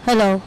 Hello.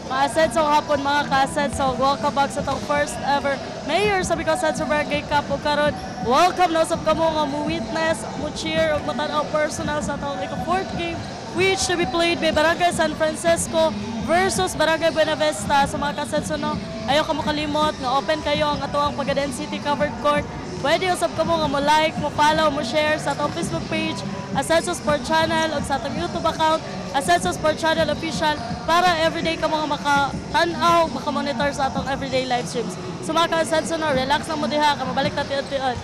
Mga so hapon mga kaset, so welcome back sa itong first ever Mayor sa Bicol Central Barangay Cup. O karon, welcome na usap ka mo nga mo witness, mo cheer, o matanaw personal sa itong ika-4th game which to be played by Barangay San Francisco versus Barangay Buenavista. Sa mga kaset, so no, ayaw ka mo kalimot nga open kayo ang atuang Pagaden City covered court. Pwede usap ka mo nga mo like, mo follow, mo share sa atong Facebook page, Ascenso Sport Channel, o sa atong YouTube account, Ascenso Sport Channel Official, para everyday ka mga makatanaw, makamonitor sa atong everyday live streams. So mga ka-Ascenso no, relax na mo diha, kamabalik na tiyon-tiyon.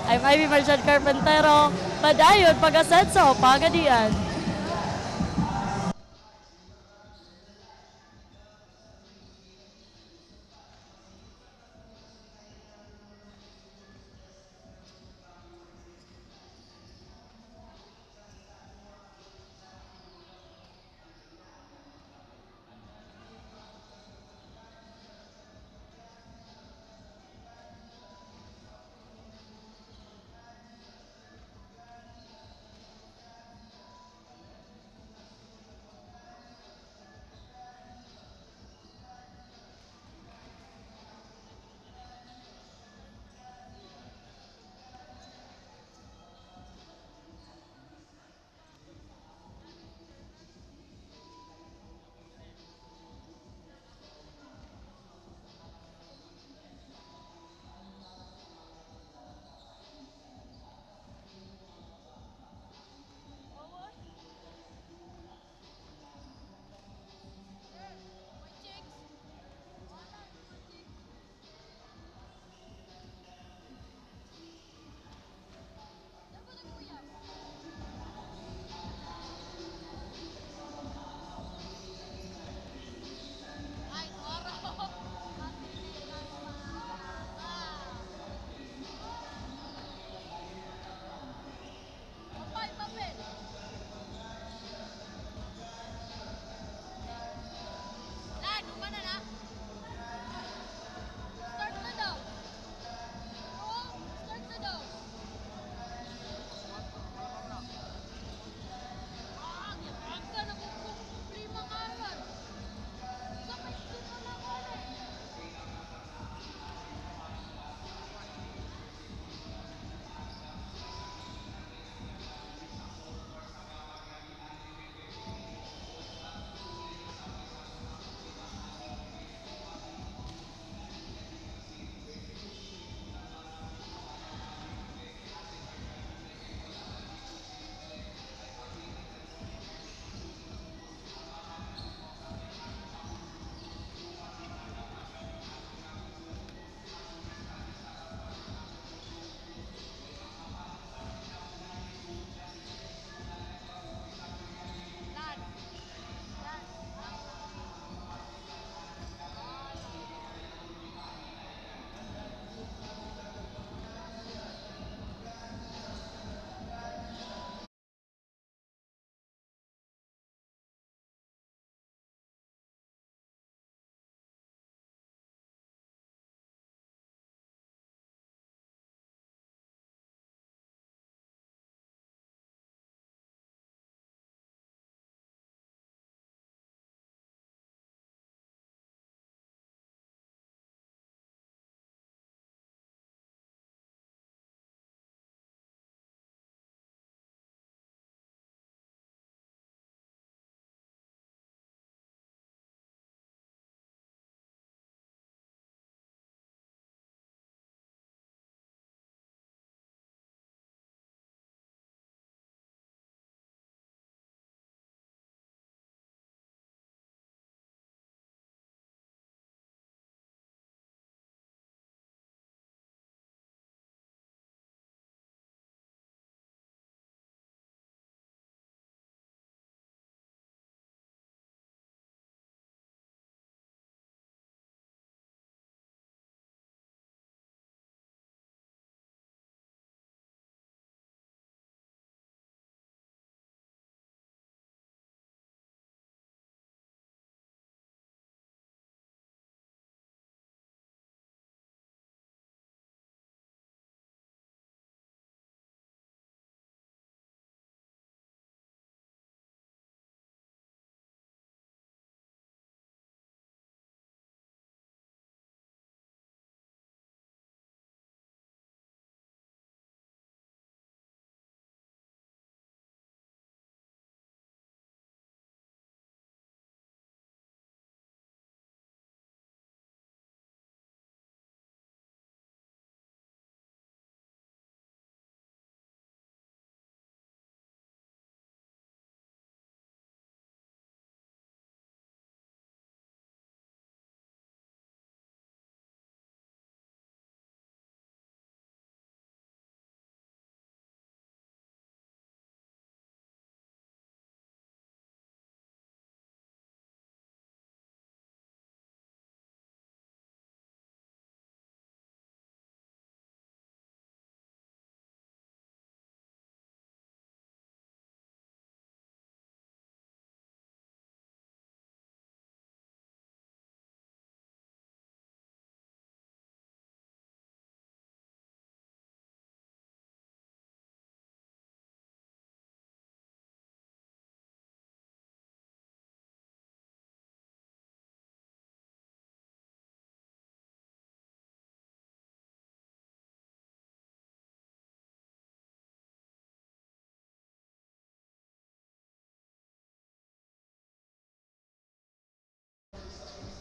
I'm Ivy Marjan Carpentero, padayon pag-Ascenso, pagadian.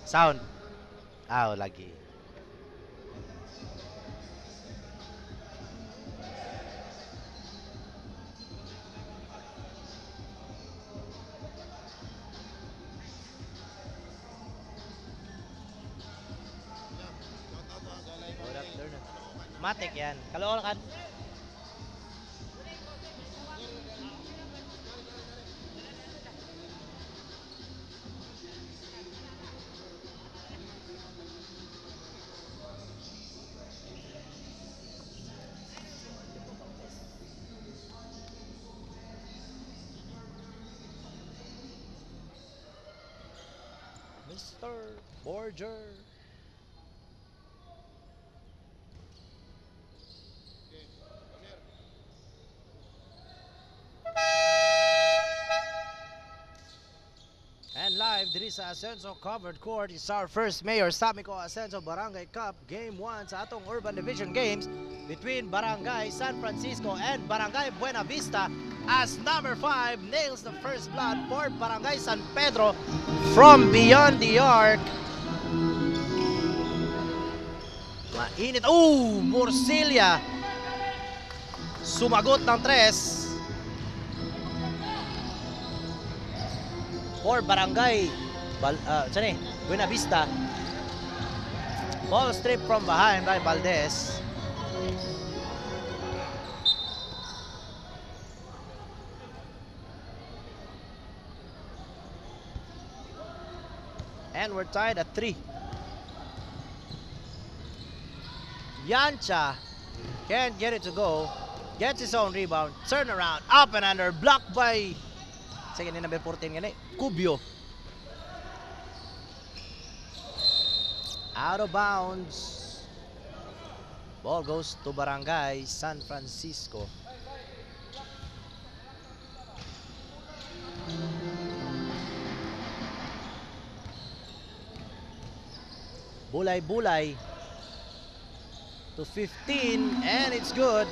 Sound. Lagi. Matik yan. Kalool kan. Mr. Borger. And live, diri sa Ascenso Covered Court is our first Mayor Samico Ascenso Barangay Cup Game 1 sa atong Urban Division Games between Barangay San Francisco and Barangay Buena Vista as number 5 nails the first blood for Barangay San Pedro from beyond the arc. Mainit. Morcilla. Sumagot ng 3. For Barangay Buena Vista. Ball strip from behind by Valdez. And we're tied at 3. Yancha can't get it to go. Gets his own rebound. Turn around. Up and under. Blocked by second in number 14 gani. Cubio. Out of bounds. Ball goes to Barangay San Francisco. Bulay-bulay to 15 and it's good.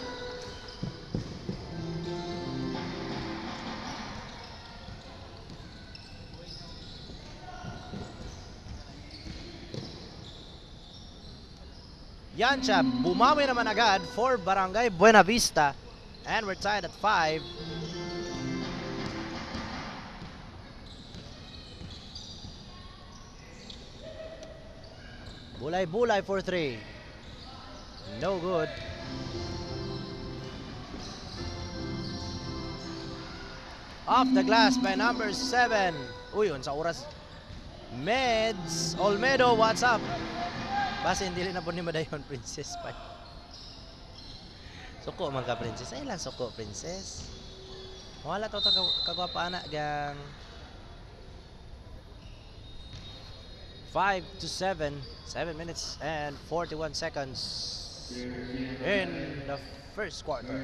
Yancha bumawi naman agad for Barangay Buena Vista and we're tied at 5. Bulay-bulay for 3. No good. Off the glass by number 7. Uy, sa oras. Meds Olmedo, what's up? Basta hindi na po ni Madayon Princess pa. Suko man ka princess. Ay lang suko princess. Wala to kagwapa anak gang. 5 to 7. 7 minutes and 41 seconds in the first quarter.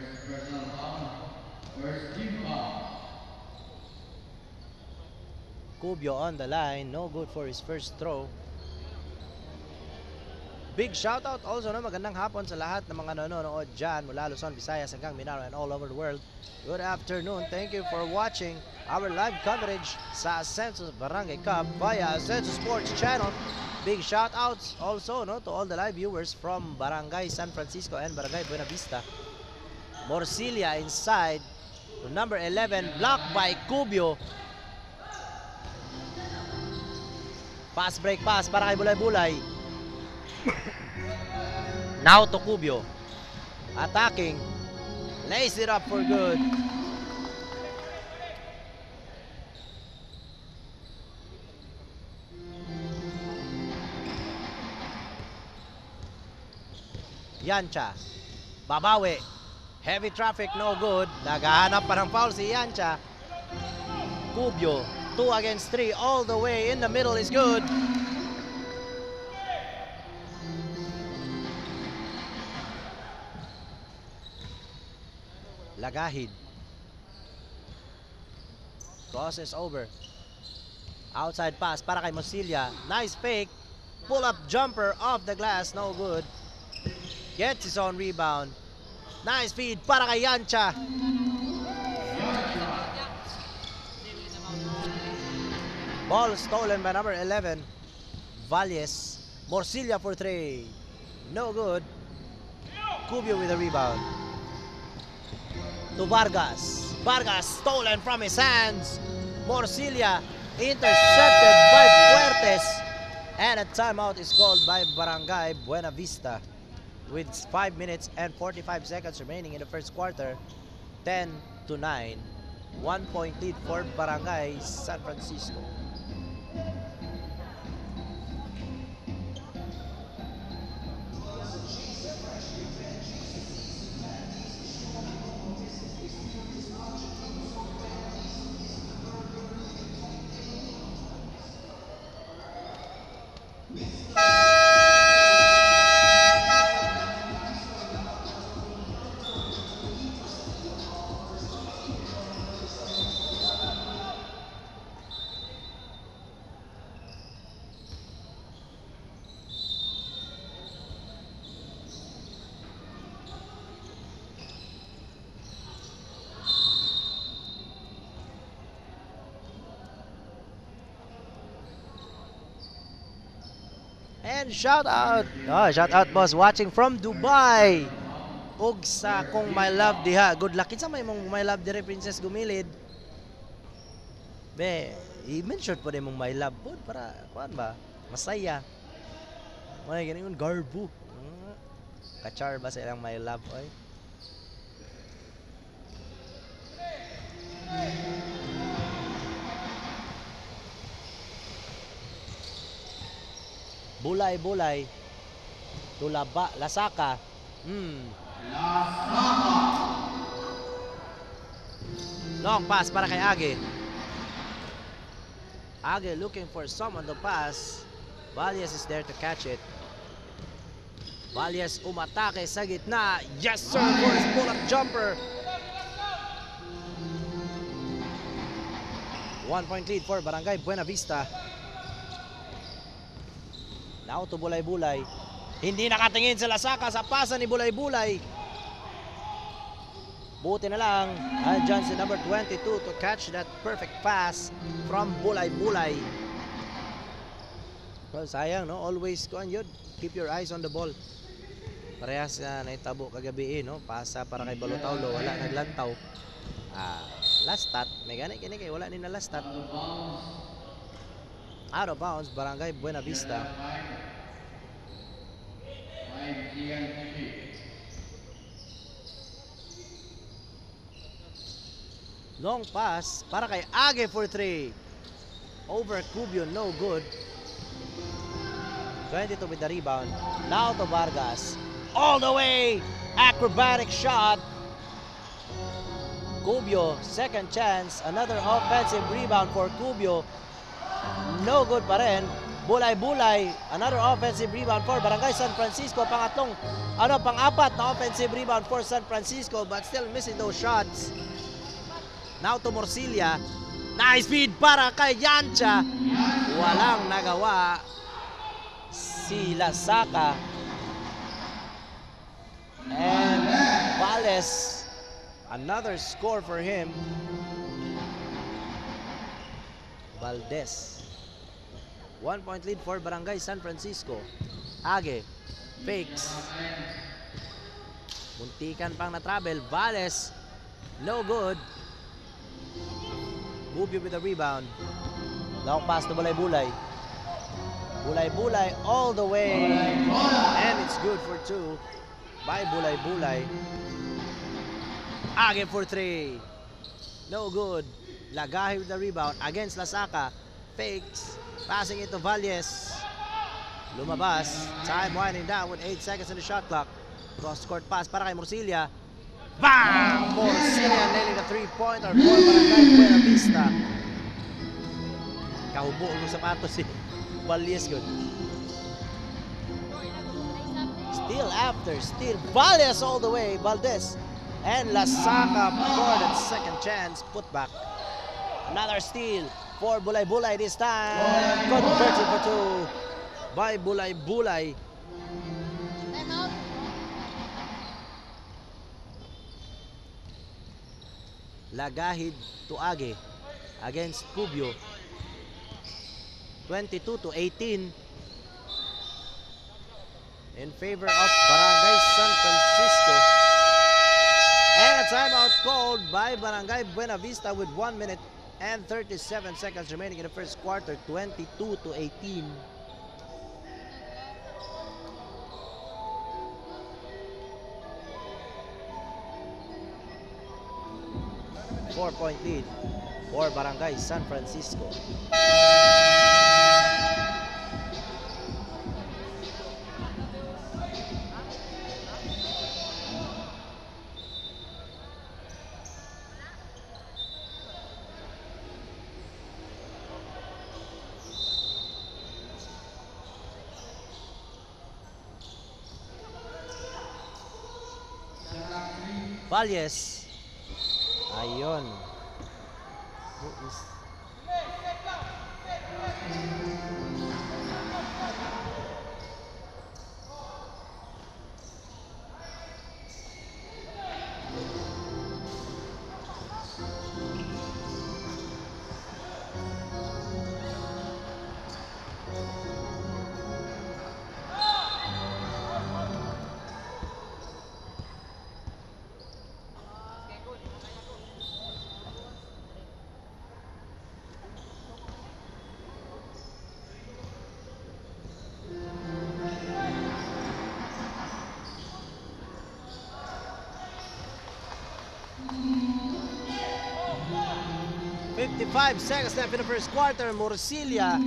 Cubio on the line. No good for his first throw. Big shoutout also na magandang hapon sa lahat ng mga nanonood dyan mula Luzon, Visayas hanggang Mindanao and all over the world. Good afternoon. Thank you for watching our live coverage sa Ascenso Barangay Cup via Ascenso Sports Channel. Big shoutouts also to all the live viewers from Barangay San Francisco and Barangay Buena Vista. Morcilla inside to number 11, blocked by Cubio. Pass break pass para kay Bulay-Bulay. Now to Cubio. Attacking. Lays it up for good. Yancha. Babawi. Heavy traffic, no good. Naghahanap pa ng foul si Yancha. Cubio. 2 against 3 all the way in the middle is good. Lagahid. Crosses over. Outside pass para kay Morcilla. Nice fake. Pull up jumper off the glass. No good. Gets his own rebound. Nice feed para kay Yancha. Ball stolen by number 11. Valles. Morcilla for 3. No good. Cubio with a rebound. To Vargas. Vargas stolen from his hands. Morcilla intercepted by Fuertes. And a timeout is called by Barangay Buena Vista. With 5 minutes and 45 seconds remaining in the first quarter. 10-9. 1 point lead for Barangay San Francisco. And shout out boss watching from Dubai. Ug sa kong my love diha. Good luck sa may mong my love dire Princess Gumilid. Be, i-mention po din mong my love po para kuan ba? Masaya. May ganing garbo. Kachar ba sa ilang my love oy? Bulay-bulay. Tulaba, Lasaka. Long pass para kay Age. Age looking for someone to pass. Valles is there to catch it. Valles umatake sa gitna. Yes sir, first pull-up jumper. 1 point lead for Barangay Buena Vista. Now to Bulay-Bulay. Hindi nakatingin sa Lasaka sa pasa ni Bulay-Bulay. Buti na lang, andyan si number 22 to catch that perfect pass from Bulay-Bulay. Well, sayang, no? Always kuan yun. Keep your eyes on the ball. Parehas na naitabo kagabi, no? Pasa para kay Balotaulo, wala naglantaw. Last stat, may gani kay wala ni na last stat. Out of bounds, Barangay Buena Vista. Long pass para kay Age for 3. Over Cubio, no good. 22 with the rebound. Now to Vargas. All the way! Acrobatic shot. Cubio, second chance. Another offensive rebound for Cubio. No good pa rin. Bulay-Bulay, another offensive rebound for Barangay San Francisco. Pang-apat na offensive rebound for San Francisco, but still missing those shots. Now to Morcilla. Nice feed para kay Yancha. Walang nagawa si Lasaka. And Valles, another score for him. Valdez. 1 point lead for Barangay San Francisco. Age. Fakes. Muntikan pang na-travel. Valles. No good. Cubio with the rebound. Long pass to Bulay-Bulay. Bulay-Bulay all the way. And it's good for 2 by Bulay-Bulay. Age for 3. No good. Lagahi with the rebound against Lasaka. Fakes. Passing it to Valles. Lumabas. Time winding down with 8 seconds on the shot clock. Cross-court pass para kay Morcilla. Bam! Morcilla nailing a 3-pointer for Barangay Buena Vista. Kahubo ng sapatos si Valles. Good. Still after. Still Valles all the way. Valdez. And Lasaka for that second chance. Put back. Another steal for Bulay-Bulay this time. Converted for 2 by Bulay-Bulay. Lagahid to Age against Cubio. 22-18. in favor of Barangay San Francisco. And a timeout called by Barangay Buena Vista with 1 minute and 37 seconds remaining in the first quarter, 22-18. Four-point lead for Barangay San Francisco. Valles. Ayun. Who is... Five seconds left in the first quarter. Morcilla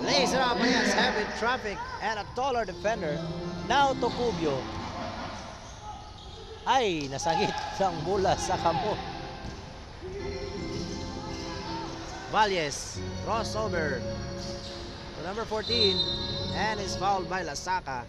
lays it up against heavy traffic and a taller defender. Now to Cubio. Ay, nasagit ng bola sa kamot. Valles crossover to number 14 and is fouled by Lasaka.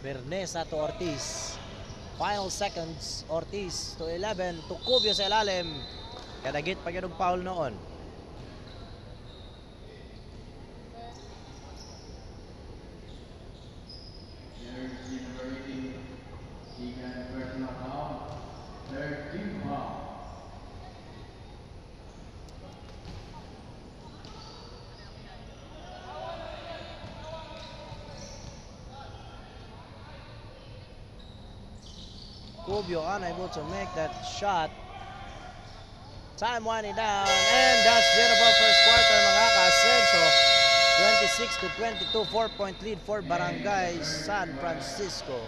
Bernesa to Ortiz. Final seconds. Ortiz to 11. To Cubio sa ilalim. Kadagit pa yung foul noon. Cubio unable to make that shot. Time winding down, and that's the end of our first quarter, mga ka-Ascenso. 26-22, 4-point lead for Barangay San Francisco.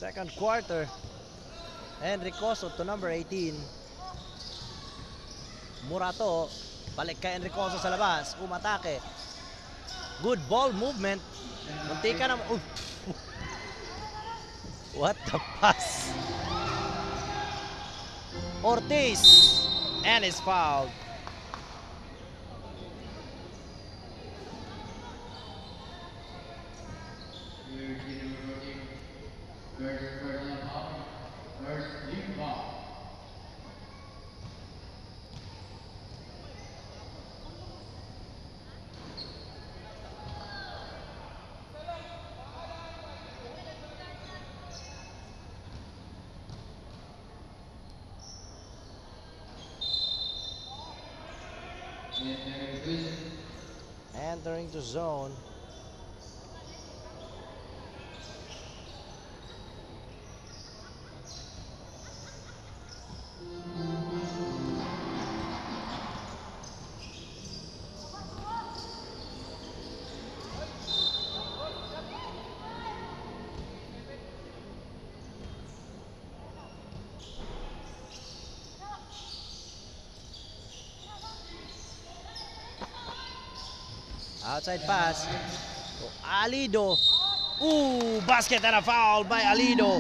Second quarter. Enricoso to number 18. Murato. Balik kay Enricoso sa labas. Umatake. Good ball movement. Munti ka na. What the pass. Ortiz. And is fouled. Entering to zone. Outside pass to Alido. Ooh, basket and a foul by Alido.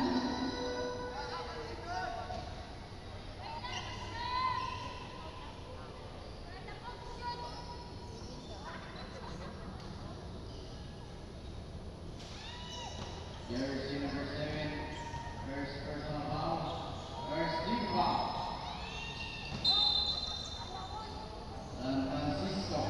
Jersey number 7, first personal foul, first team foul. San Francisco.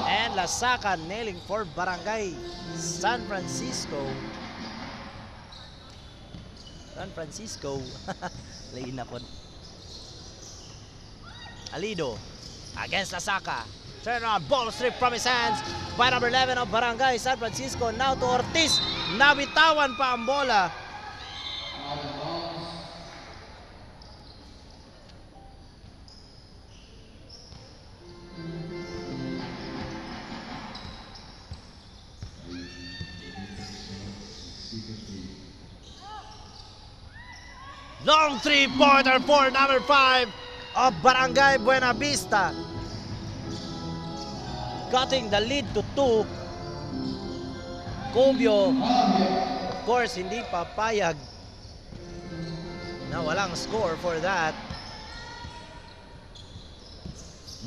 And Lasaka nailing for Barangay San Francisco. San Francisco. Lain na po. Alido against Lasaka. Turn around, ball strip from his hands by number 11 of Barangay San Francisco. Now to Ortiz. Nabitawan pa ang bola. Long three-pointer for number 5 of Barangay Buena Vista. Cutting the lead to 2. Cubio, of course, hindi papayag na walang score for that.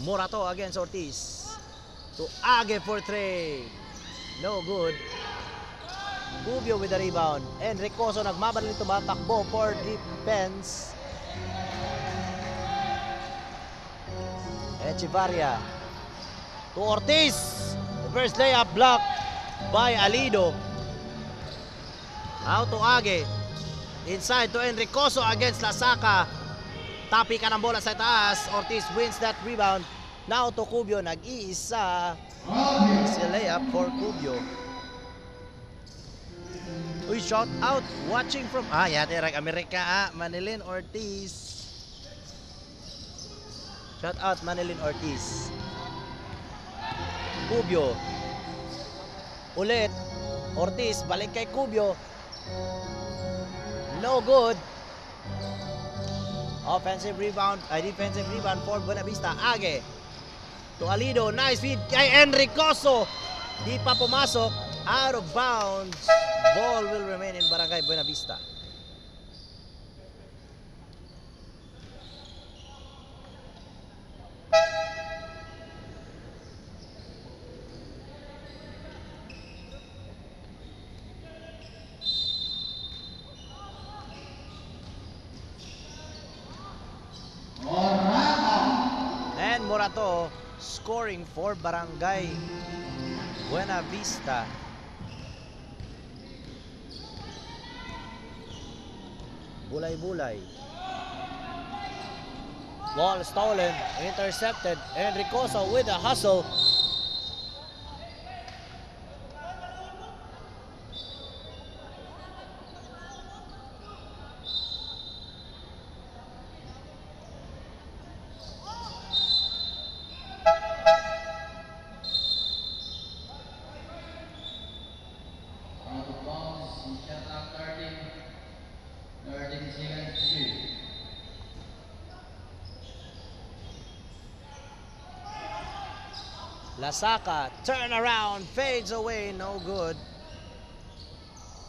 Morato against Ortiz. To Age for 3. No good. Cubio with the rebound. And Ricoso nagmamadali tumatakbo for defense. Echevarria to Ortiz. The first layup blocked by Alido. Out to Age. Inside to Enricoso against Lasaka. Tapi ka ng bola sa taas. Ortiz wins that rebound. Now to Cubio. Nag-iisa. Easy layup for Cubio. Uy, shout out. Watching from... yate rag Amerika. Manilin Ortiz. Shout out Manilin Ortiz. Cubio. Ulit. Ortiz. Balik kay Cubio. No good. Offensive rebound. Defensive rebound for Buena Vista. Age. To Alido. Nice feed kay Enricoso. Di pa pumasok. Out of bounds. Ball will remain in Barangay Buena Vista. And Morato scoring for Barangay Buena Vista. Bulay-bulay. Ball stolen, intercepted. Enricoso with a hustle. Lasaka, turn around, fades away, no good.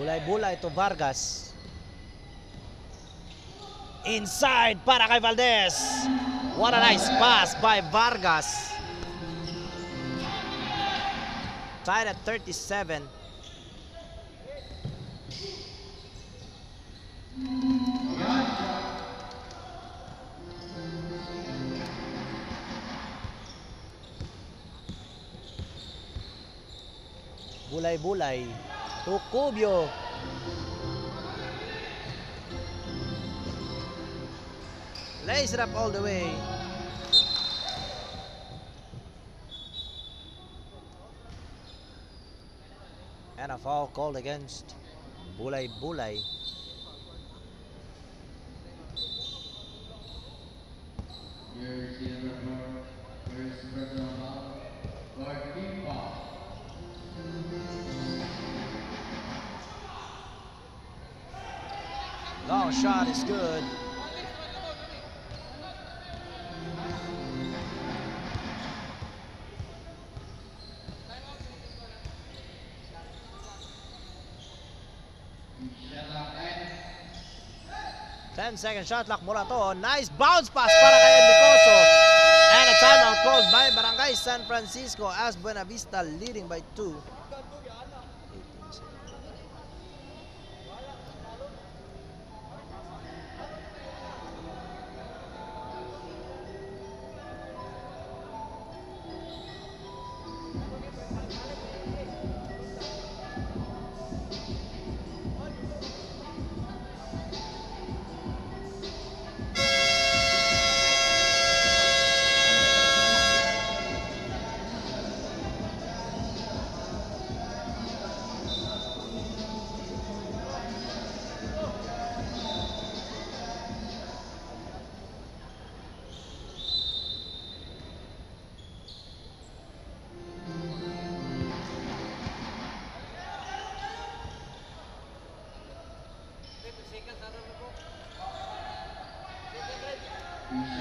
Bulay-bulay to Vargas. Inside para kay Valdez. What a nice pass by Vargas. Tied at 37. Bulay-bulay to Cubio. Lays it up all the way. And a foul called against Bulay-bulay. Jersey number 4, first personal foul for team foul. Long shot is good. Shot clock ends. 10-second shot clock mula to. Nice bounce pass para kay Enricoso. And a timeout called by Barangay San Francisco as Buenavista leading by 2. Shot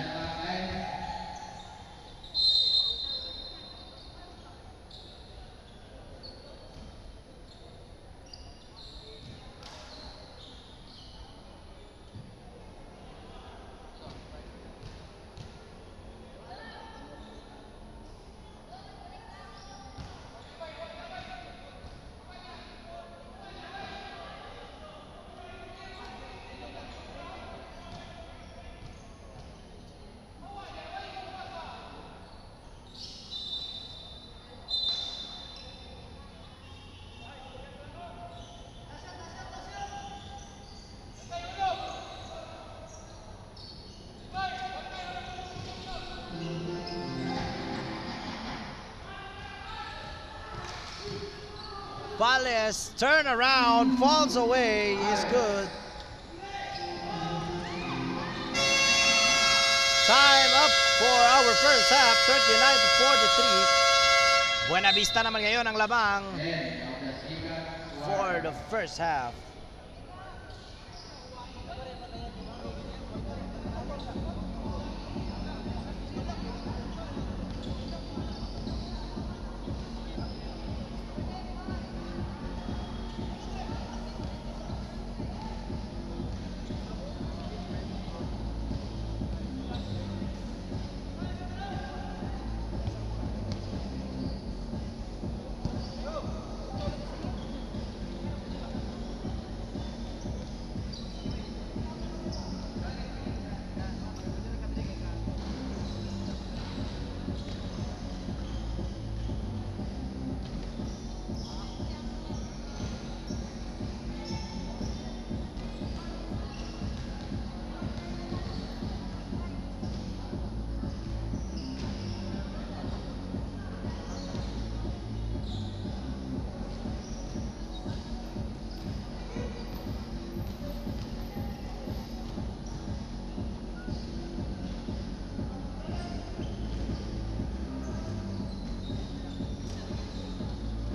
clock ends. Valles turn around, falls away, is good. Time up for our first half, 39-43. Buenavista naman ngayon ang labang End of the second for quarter. the first half.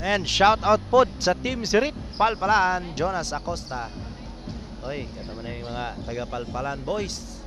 And shout out po sa Team Sirit Palpalan, Jonas Acosta. Oy, katama na yung mga taga Palpalan boys.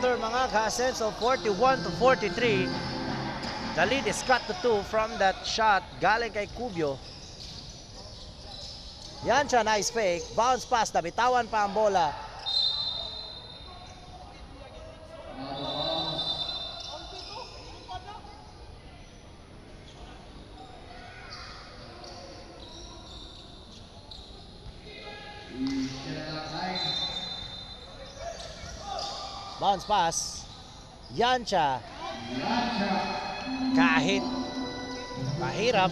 3-pointer mga ka-Asenso, 41-43. The lead is cut to 2 from that shot galing kay Cubio. Yan siya, nice fake. Bounce pass, nabitawan pa ang bola. Bounce pass. Yan siya. Kahit mahirap,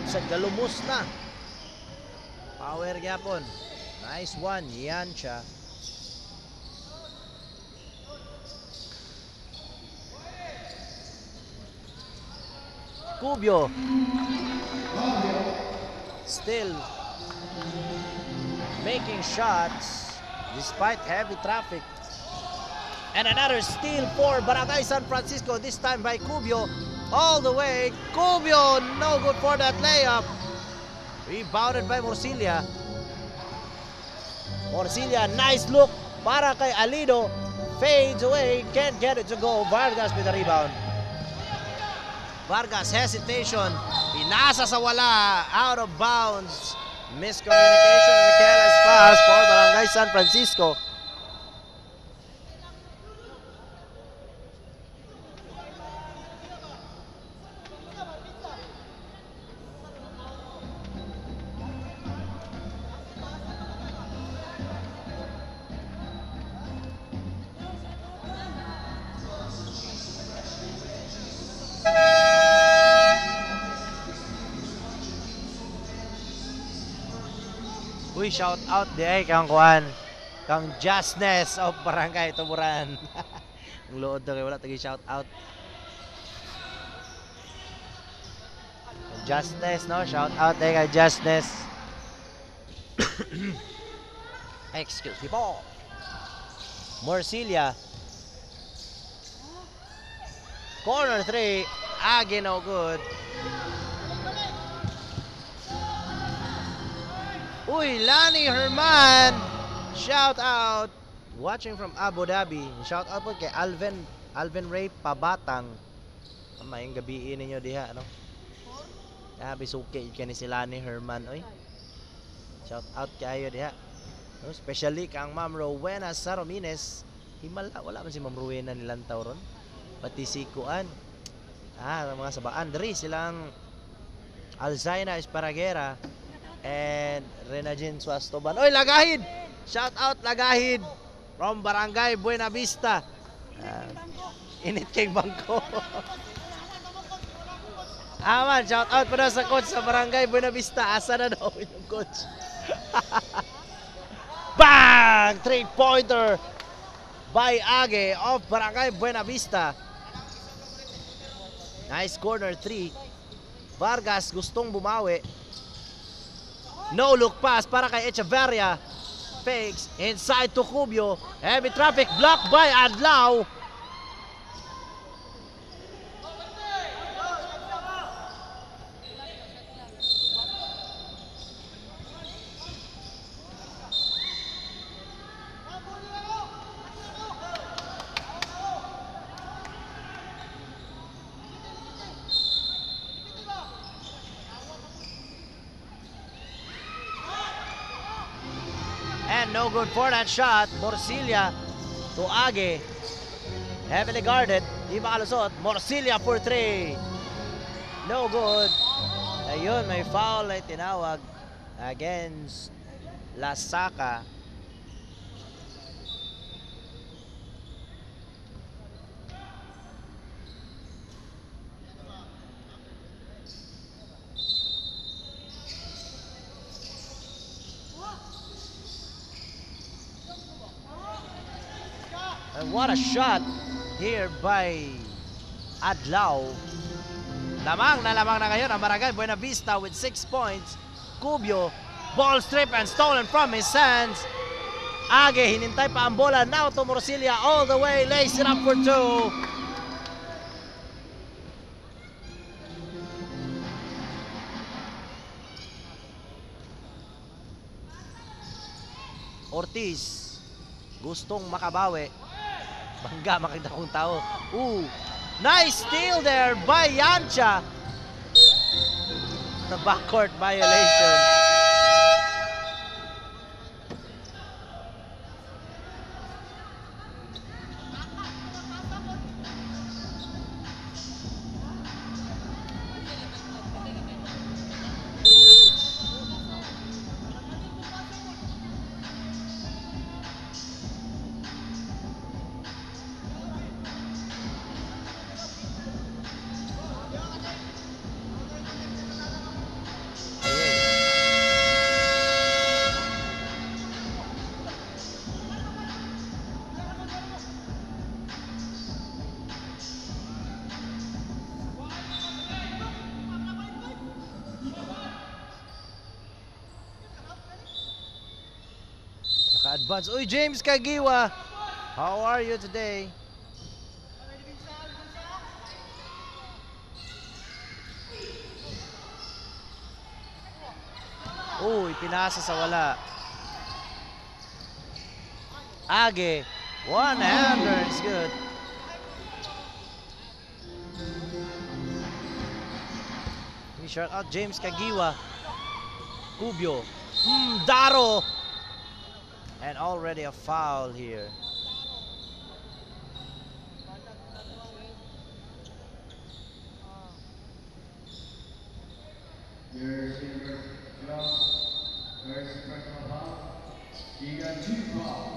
sa galumos na. Power gyapon. Nice one. Yan siya. Cubio. Still making shots despite heavy traffic. And another steal for Barangay San Francisco, this time by Cubio. All the way. Cubio, no good for that layup. Rebounded by Morcilla. Morcilla, nice look para kay Alido. Fades away, can't get it to go. Vargas with the rebound. Vargas, hesitation. Pinasa sa wala, out of bounds. Miscommunication with the careless pass for Barangay San Francisco. Uy, shout out di ay kang kuan. Kang Justness of Barangay Tuburan. Ang lood daw wala tagi shout out. Justness, no? Shout out di kay Justness. Excuse me po. Morcilla. Corner 3. Agi no good. Uy, Lani Herman. Shout out. Watching from Abu Dhabi. Shout out po kay Alvin Ray Pabatang. Mayang gabiin ninyo diha, no? Sabi suki ka ni si Lani Herman, oy. Shout out kayo diha. No, especially kang Ma'am Rowena Saromines. Himala, wala man si Ma'am Rowena nilantaw ron. Pati si Kuan. Mga sabaan. Dari silang Alzaina Esparraguera and Renajin Suastoban. Oy, Lagahid! Shout out Lagahid from Barangay Buena Vista. Init kay bangko. Man, shout out pa daw sa coach sa Barangay Buena Vista. Asa na daw yung coach? Bang! 3-pointer by Age of Barangay Buena Vista. Nice corner 3. Vargas gustong bumawi. No look pass para kay Echeverria. Fakes inside to Cubio. Heavy traffic blocked by Adlao. And no good for that shot. Morcilla to Age. Heavily guarded. Di makalusot. Morcilla for 3. No good. Ayun, may foul na tinawag against Lasaka. And what a shot here by Adlao. Lamang na ngayon ang Barangay Buena Vista with 6 points. Cubio, ball strip and stolen from his hands. Age, hinintay pa ang bola. Now to Morcilla all the way. Lays it up for 2. Ortiz, gustong makabawi. Bangga, makita kong tao. Ooh, nice steal there by Yancha. The backcourt violation. Naka-advance. Uy, James Kagiwa. How are you today? Uy, pinasa sa wala. Age. One-hander is good. Shout out James Kagiwa. Cubio. Daro. And already a foul here. Your receiver, first personal foul. You got 2 fouls.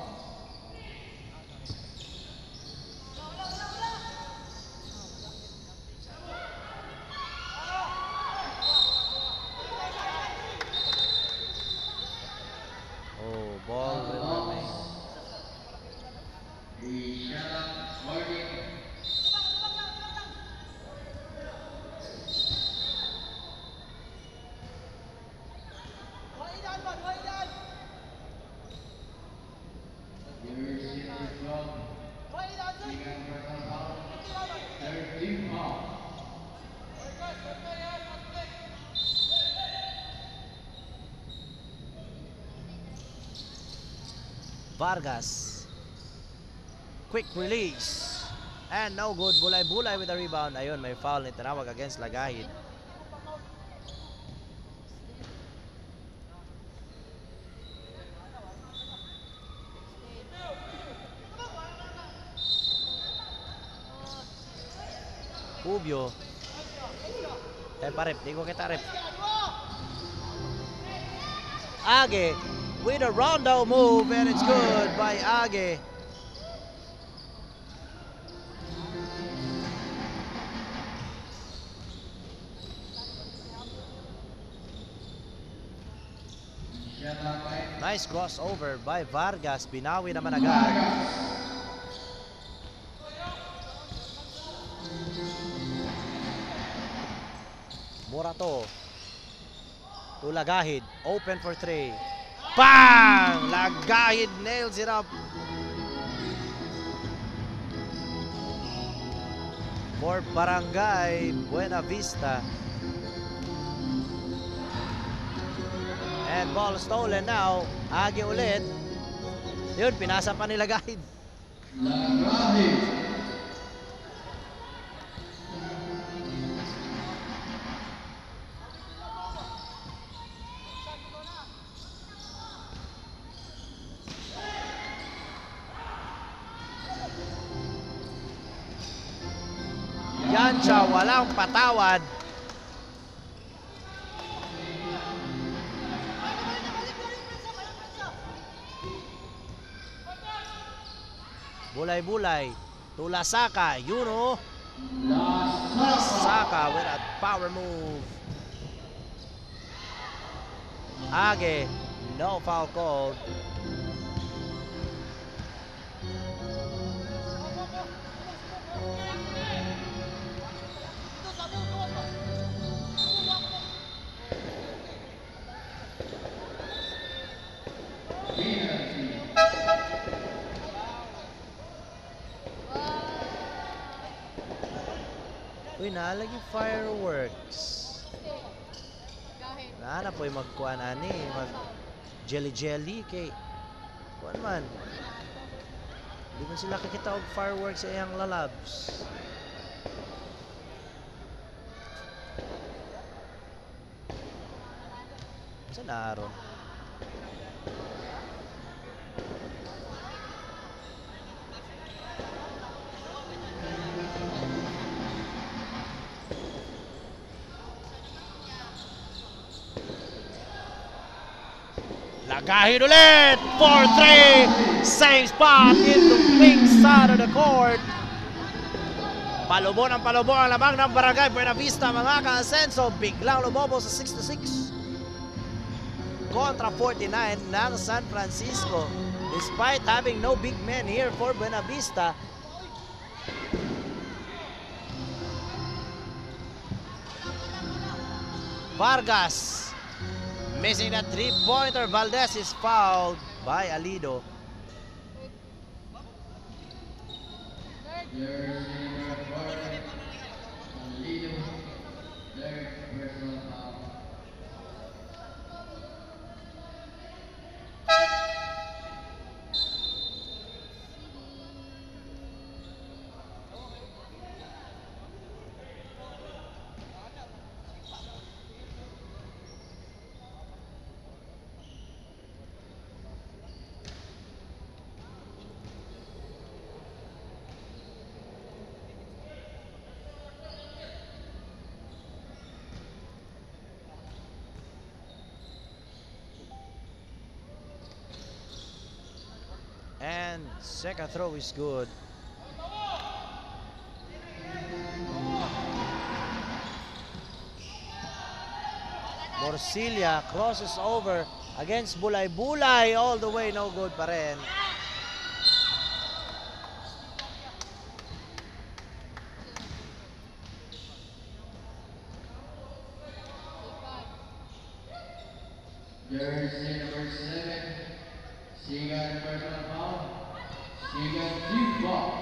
Oh, ball will remain. Vargas. Quick release. And no good. Bulay-bulay with the rebound. Ayun, may foul ni tinawag against Lagahid. Cubio. Parep. Di ko kita rep. Age. With a rondo move, and it's good by Age. Nice crossover by Vargas. Binawi naman agad. Morato. To Lagahid. Open for 3. Bang! Lagahid nails it up. For Barangay Buena Vista. And ball stolen now. Age ulit. Yun, pinasa pa ni Lagahid. Lagahid. Yancha, walang patawad. Bulay-bulay. Tula Saka. Yuno. Saka with a power move. Age. No foul called. Uy, nalagi fireworks. Na po yung magkuhan ani, mag jelly kay kuan man. Di man sila kakita og fireworks sa iyang lalabs. Sa naron. Lagahin ulit! 4-3! Same spot in the wing side of the court. Palubon ang lamang ng Barangay Buena Vista, mga ka-Asenso. Biglang lumobo sa 6-6. Kontra 49 ng San Francisco. Despite having no big men here for Buena Vista, Vargas missing that three-pointer. Valdez is fouled by Alido. And second throw is good. Morcilla crosses over against Bulay-Bulay. All the way, no good pa rin. Jersey number 7. Sigan personal foul. Sigan deep ball.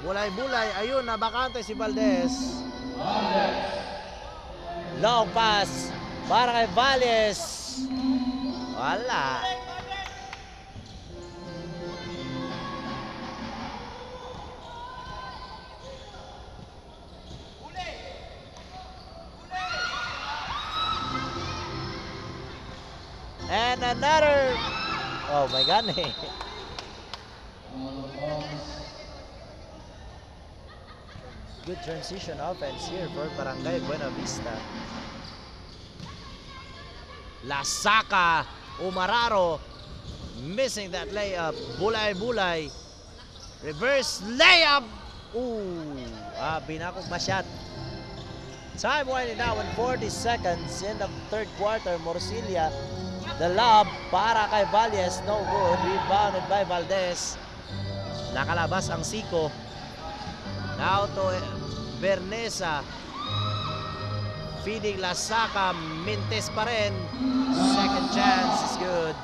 Bulay-Bulay, ayun, nabakante si Valdez. Long pass para kay Valles. Wala. And another. Oh my God. Good transition offense here for Barangay Buena Vista. Lasaka, Umararo, missing that layup. Bulay-Bulay, reverse layup. Ooh, binakog masyad. Time winding down in 40 seconds in the third quarter. Morcilla, the lob para kay Valles, no good. Rebounded by Valdez. Nakalabas ang Siko. Now to Bernesa. Feeding Lasaka. Mintes pa rin. Second chance is good.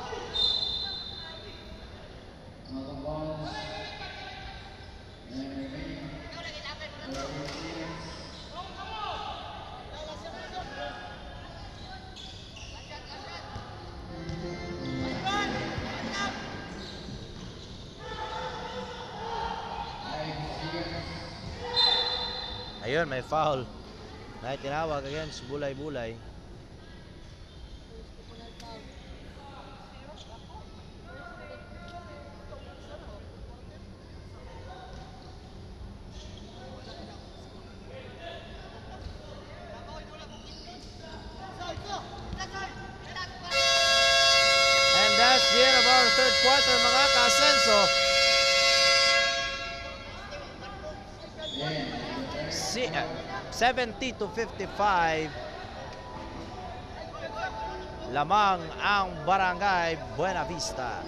Ayun, may foul na tinawag against Bulay-Bulay. And that's the end of our third quarter, mga ka-Asenso. 70-55. Lamang ang Barangay Buena Vista.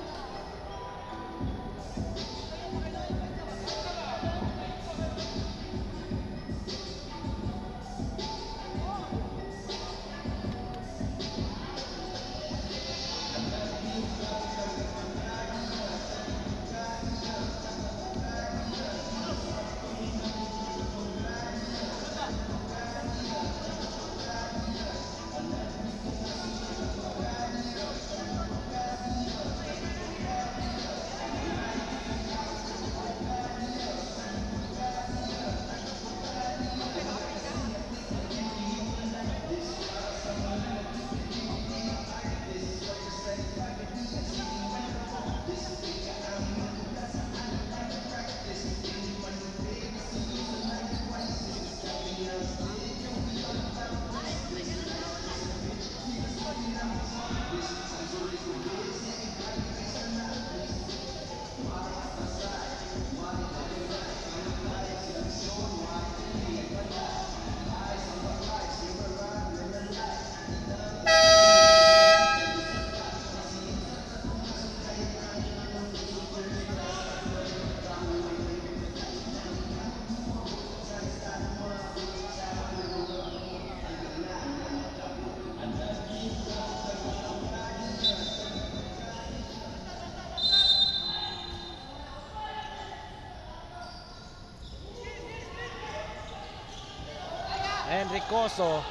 Ricoso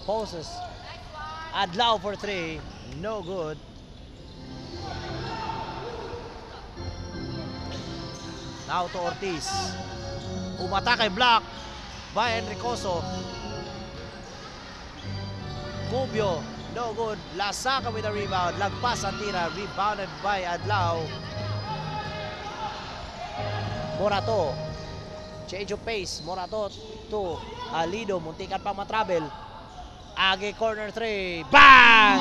poses. Adlaw for 3. No good. Now to Ortiz. Umatake block by Enricoso. Cubio, no good. Lasaka with a rebound. Lagpas ang tira. Rebounded by Adlaw. Morato. Change of pace. Morato to Alido. Muntikan pa matravel. Age corner 3. Bang!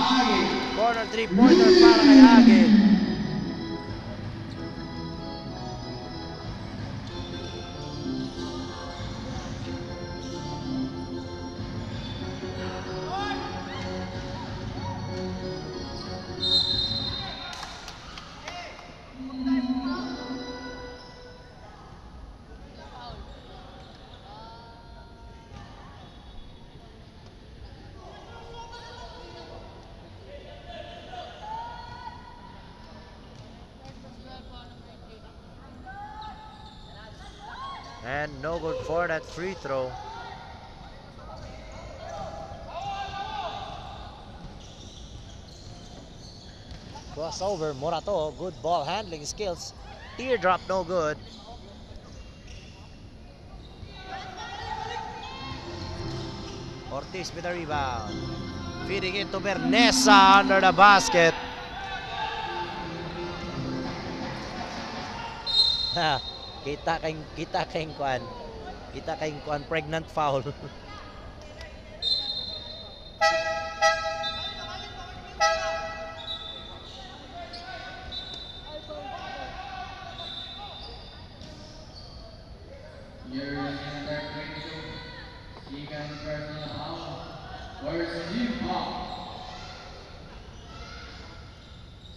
Corner 3-pointer para kay Age. And no good for that free throw. Crossover, Morato, good ball handling skills. Teardrop, no good. Ortiz with a rebound. Feeding it to Bernesa under the basket. Kita kayong kuan pregnant foul. Second personal foul for team foul.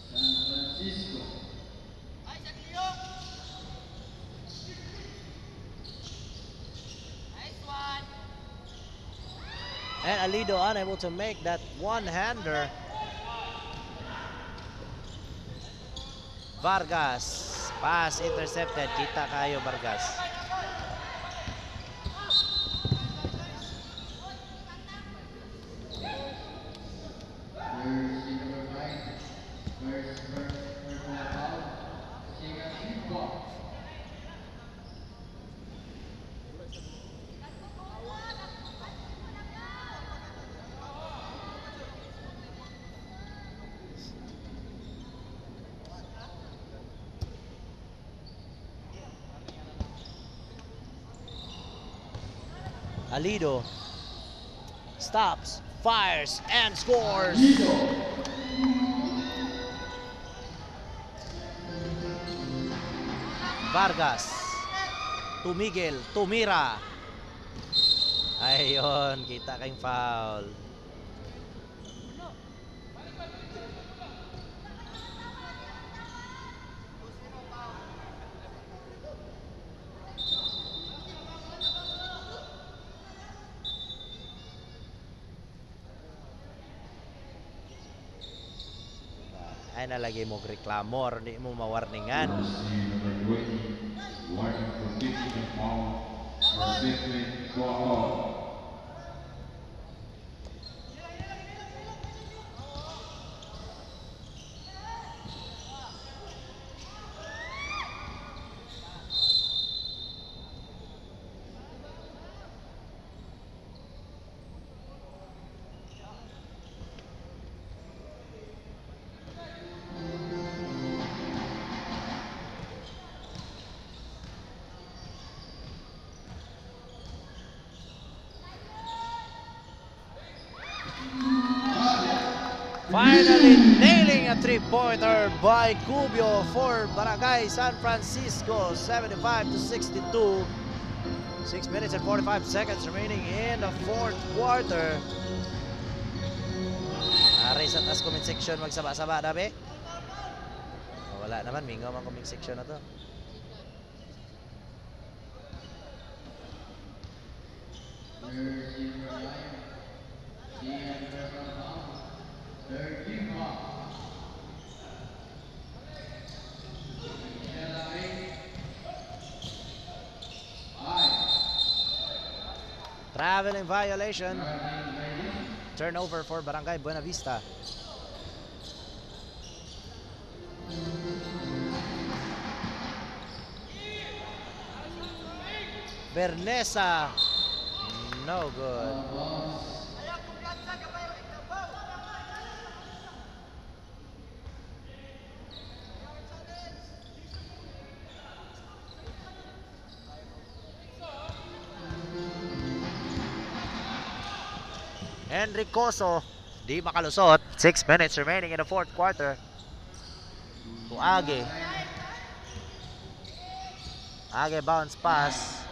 San Francisco. And Alido unable to make that one-hander. Vargas, pass intercepted. Kita kayo, Vargas. Alido stops, fires, and scores. Vargas to Miguel, to Mira. Ayun, kita kayong foul. Ay nalagay mo reklamo, hindi mo mawarningan. Warning for 15 foul for Bitwin Guapo. Finally nailing a three-pointer by Cubio for Barangay San Francisco, 75-62. 6 minutes and 45 seconds remaining in the fourth quarter. Aray sa taas comment section magsaba-saba dabi. Wala naman, mingaw ang comment section na to. Traveling violation. Turnover for Barangay Buenavista. Bernesa. No good. Enricoso, di makalusot. 6 minutes remaining in the fourth quarter. Age. Age bounce pass.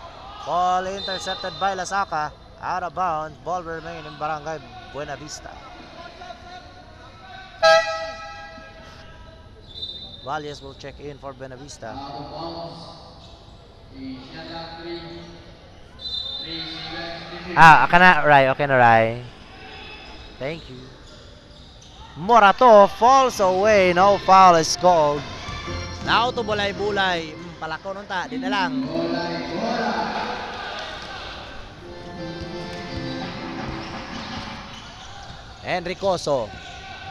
Ball intercepted by Lasaka. Out of bounds. Ball will remain in Barangay Buenavista. Valles will check in for Buenavista. Okay na, Rai. Okay na, Rai. Thank you. Morato falls away. No foul is called. Now to bulay-bulay. Palako nun ta. Di na lang. Enricoso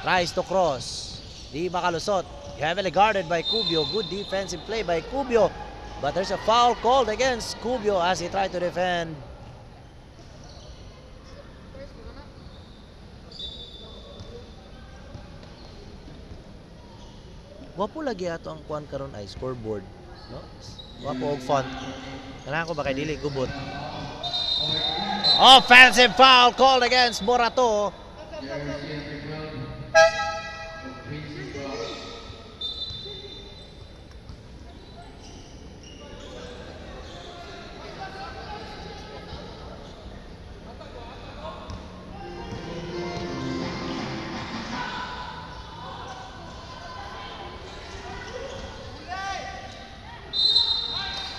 tries to cross. Di makalusot. Heavily guarded by Cubio. Good defensive play by Cubio. But there's a foul called against Cubio as he tried to defend. Wapo lagi ato ang kuan karon ay scoreboard, no? Wapo og font. Kailangan ko ba kay dili gubot. Offensive foul called against Morato.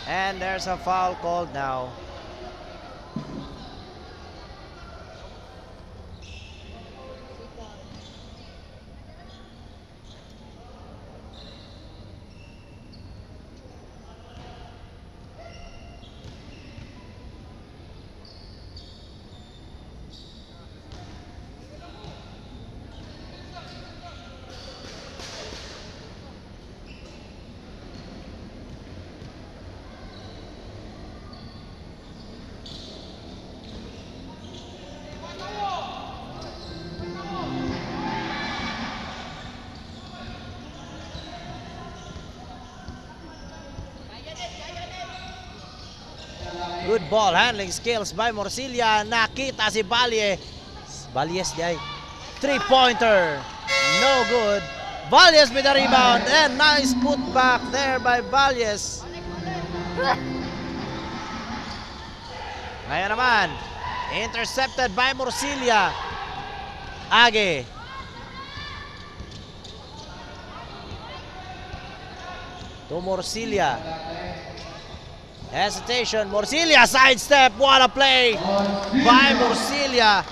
And there's a foul called now. Good ball handling skills by Morcilla. Nakita si Valle. Valles di ay. 3-pointer. No good. Valles with the rebound. And nice putback there by Valles. Ngayon naman. Intercepted by Morcilla. Age. To Morcilla. Hesitation, Morcilla sidestep, what a play by Morcilla.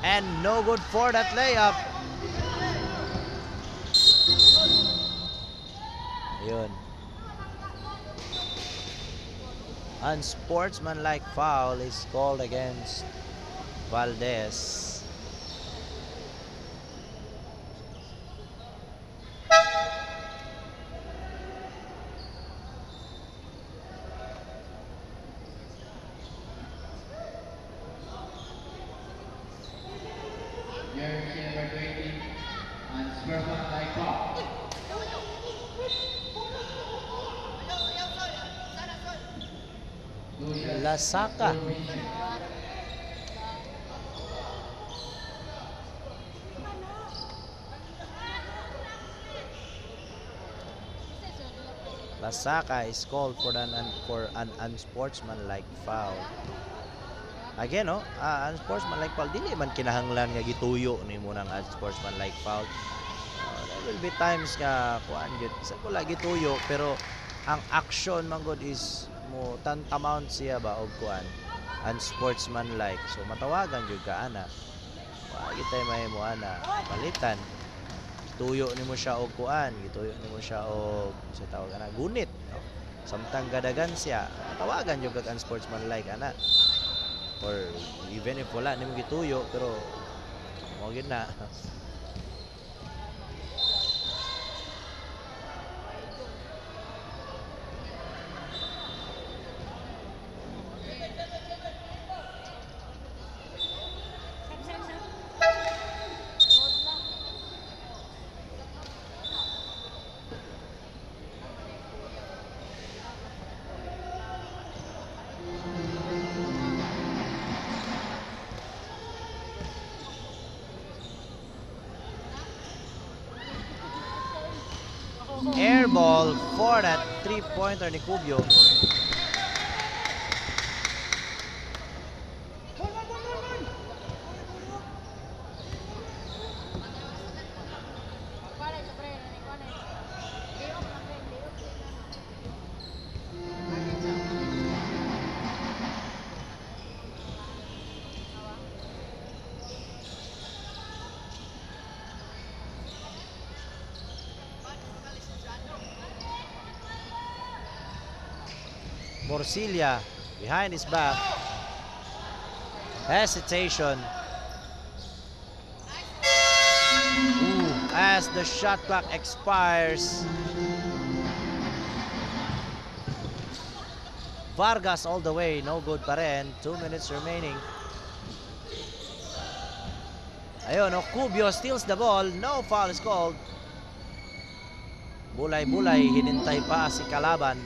And no good for that layup. Ayun. Unsportsmanlike foul is called against Valdez. Lasaka. Lasaka is called for an unsportsmanlike foul. Again, no, unsportsmanlike foul. Dili man kinahanglan nga gituyo ni mo ng unsportsmanlike foul. There will be times nga kuan gyud sa ko lagi tuyo pero ang action man god is mo tantamount siya ba og kuan unsportsmanlike. So matawagan gyud ka ana. Wa gitay mahimo ana palitan. gituyo nimo siya og kuan, gituyo nimo siya og sa tawag ana gunit, no? Samtang gadagan siya, tawagan yung kag unsportsmanlike ana. Or even if wala nimo gituyo pero mo gyud na. Air ball for that three-pointer ni Cubio. Morcilla behind his back. Hesitation. Ooh, as the shot clock expires. Vargas all the way, no good pa rin. 2 minutes remaining. Ayun, Cubio steals the ball. No foul is called. Bulay-bulay, hinintay pa si kalaban.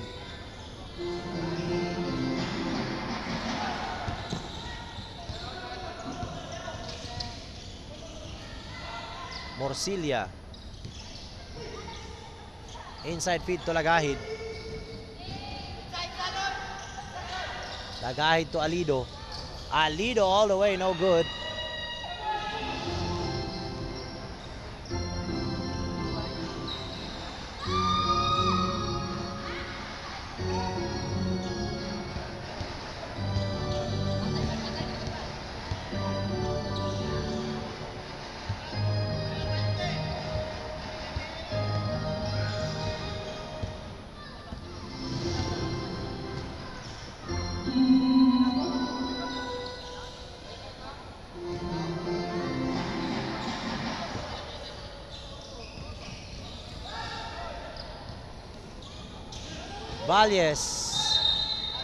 Morcilla. Inside feed to Lagahid. Lagahid to Alido. Alido all the way, no good. Valles.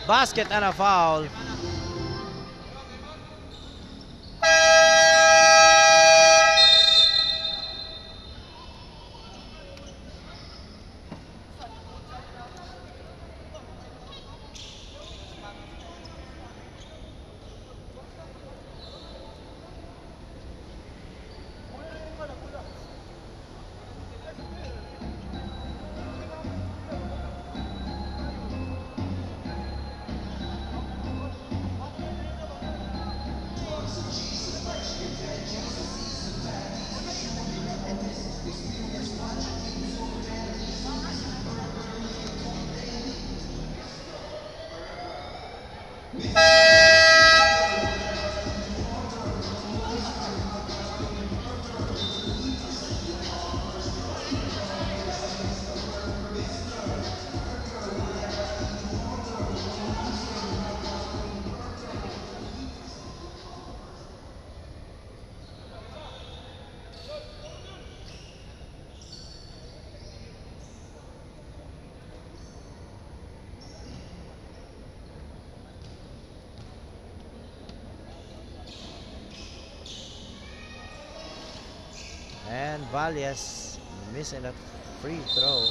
Basket and a foul. And Valles missing that free throw.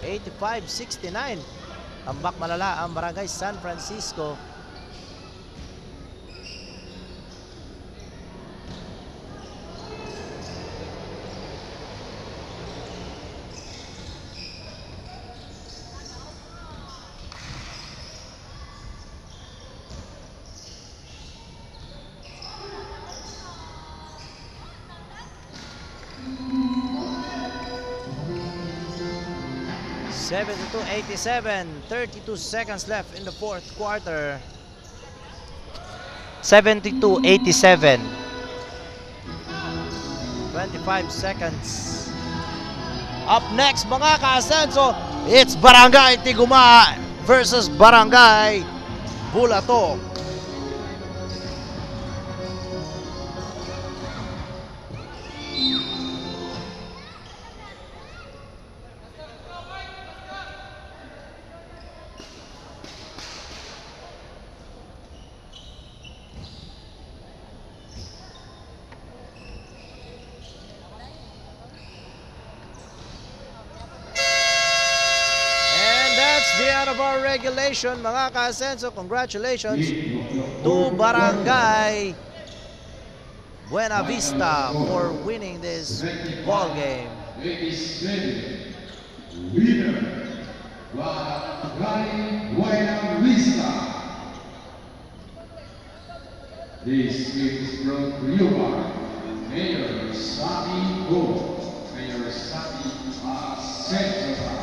(85-69). Tambak malala ang Barangay San Francisco. 72-87, 32 seconds left in the fourth quarter. 72-87. 25 seconds. Up next mga ka-Asenso, it's Barangay Tiguma versus Barangay Bulato. The end of our regulation, mga ka-Asenso. Congratulations to Barangay Buena Vista for winning this ball game. Winner, Barangay Buena Vista. This game is brought to you by Mayor Sami Go, Mayor Sami Asenso.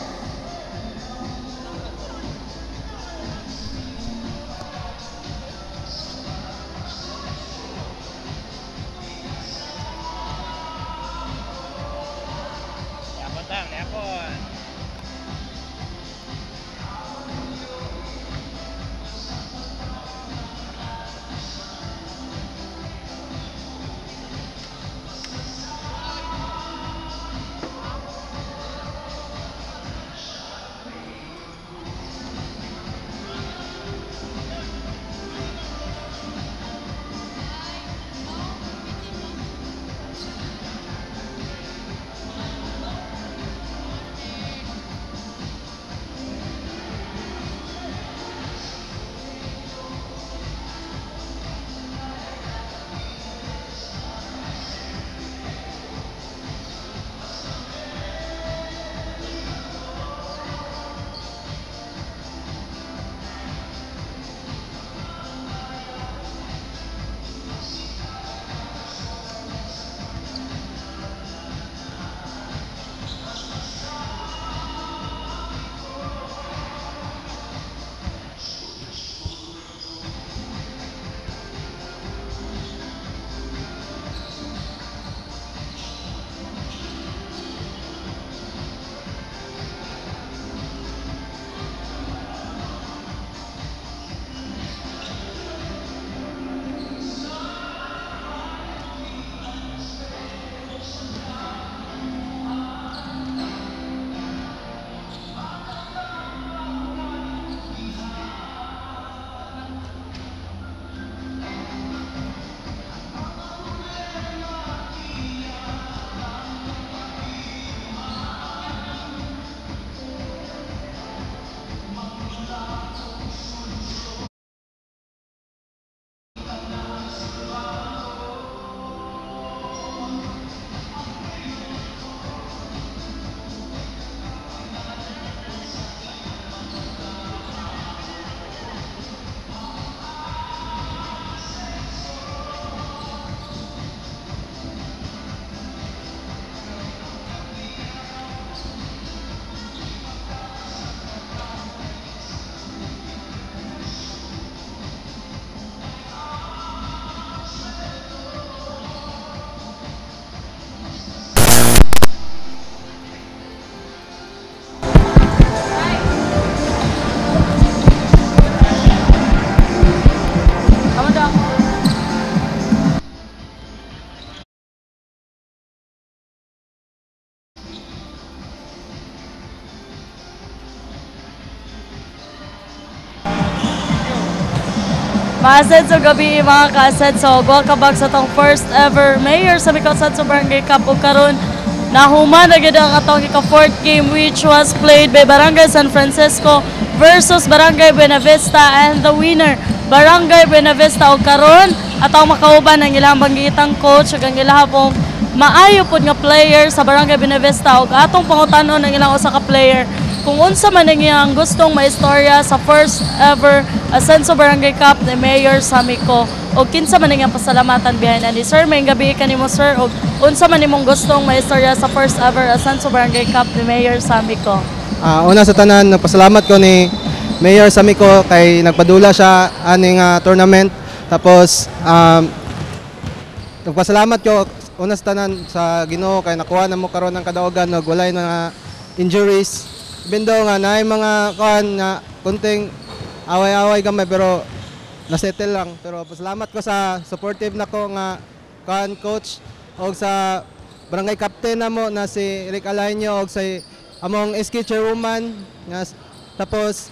Maasenso gabi mga ka-Asenso. Welcome back sa itong first ever Mayor sa Asenso Barangay Cup. Ug karon nahuman na gid ang atong ika-4th game which was played by Barangay San Francisco versus Barangay Buena Vista, and the winner Barangay Buena Vista. Ug karon atong makauban ang ilang banggitang coach ug ang ilang pong maayo pod nga player sa Barangay Buena Vista, ug atong pangutanon ang ilang usa ka player kung unsa man ang iyang gustong maistorya sa first ever Asenso Barangay Cup ni Mayor Samiko, o kinsa man ang iyang pasalamatan behind ani. Sir, may gabi kanimo sir, o unsa man imong gustong maistorya sa first ever Asenso Barangay Cup ni Mayor Samiko? Una sa tanan, nagpasalamat ko ni Mayor Samico kay nagpadula siya aning tournament. Tapos nagpasalamat ko una sa tanan sa Ginoo kay nakuha na mo karon ng kadaugan ug walay na injuries. Even though nga naay mga kuan nga kunting away-away gamay pero nasettle lang. Pero pasalamat ko sa supportive nako nga kuan coach og sa barangay captain namo na si Rick Alaño og sa among SK chairwoman nga tapos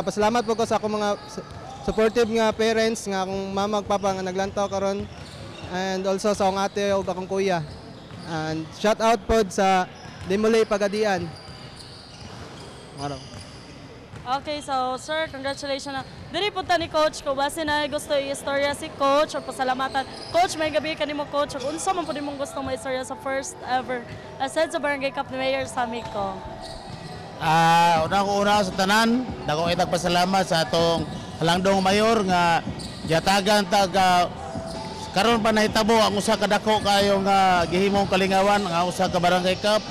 pasalamat po ko sa akong mga supportive nga parents nga akong mama ug papa nga naglantaw karon and also sa akong ate ug akong kuya. And shout out po sa Dimulay Pagadian. Okay, so sir, congratulations na. Dili punta ni coach ko base na gusto i-istorya si coach o pasalamatan. Coach, may gabi kanimo coach. Ug unsa man pud imong gusto mo istorya sa first ever Ascenso Barangay Cup ni Mayor Samico? Una sa tanan, dako itag pasalamat sa atong halangdong mayor nga giatagan tag karon pa nahitabo ang usa ka dako kayo nga gihimong kalingawan nga usa ka Barangay Cup.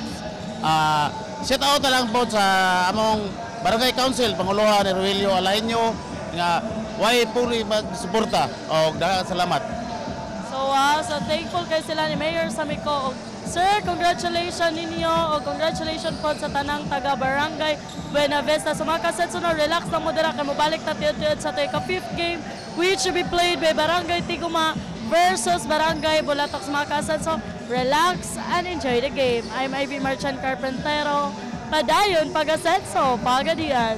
Shout out lang po sa among Barangay Council, Panguluhan ni Ruelio Alaño nga way puri magsuporta og daghang salamat. So thankful kay sila ni Mayor Samico. Sir, congratulations ninyo o congratulations po sa tanang taga Barangay Buena Vista. So mga kasetso na relax na mo dira kay mobalik ta tiyod sa tayo ka 5th game which will be played by Barangay Tiguma versus Barangay Bulatok. Mga kasetso, relax and enjoy the game. I'm Ivy Marchand Carpentero. Padayon, Pag-Asenso, Pagadian.